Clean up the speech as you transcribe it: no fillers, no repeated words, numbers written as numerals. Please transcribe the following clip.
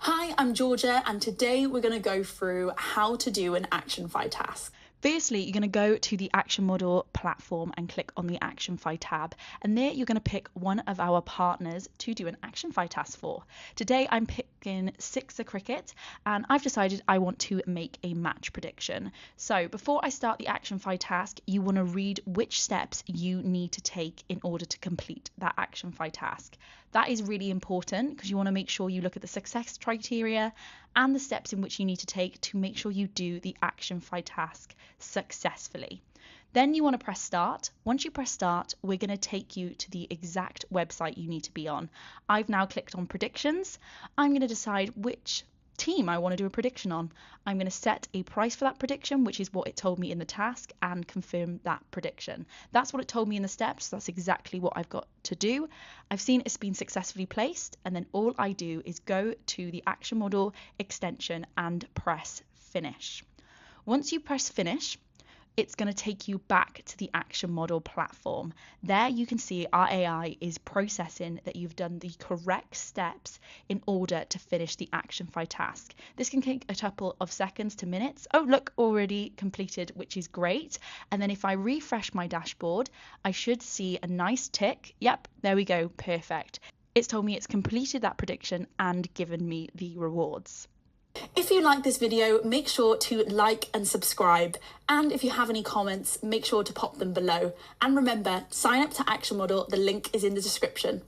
Hi, I'm Georgia, and today we're going to go through how to do an ActionFi task. Firstly, you're going to go to the Action Model platform and click on the ActionFi tab. And there you're going to pick one of our partners to do an ActionFi task for. Today I'm picking Sixer Cricket, and I've decided I want to make a match prediction. So before I start the ActionFi task, you want to read which steps you need to take in order to complete that ActionFi task. That is really important because you want to make sure you look at the success criteria and the steps in which you need to take to make sure you do the ActionFi task successfully. Then you want to press start. Once you press start, we're going to take you to the exact website you need to be on. I've now clicked on predictions. I'm going to decide which team I want to do a prediction on. I'm going to set a price for that prediction, which is what it told me in the task, and confirm that prediction. That's what it told me in the steps. That's exactly what I've got to do. I've seen it's been successfully placed, and then all I do is go to the Action Model extension and press finish. Once you press finish, it's going to take you back to the Action Model platform. There you can see our AI is processing that you've done the correct steps in order to finish the ActionFi task. This can take a couple of seconds to minutes. Oh, look, already completed, which is great. And then if I refresh my dashboard, I should see a nice tick. Yep, there we go, perfect. It's told me it's completed that prediction and given me the rewards. If you like this video, make sure to like and subscribe. And if you have any comments, make sure to pop them below. And remember, sign up to Action Model. The link is in the description.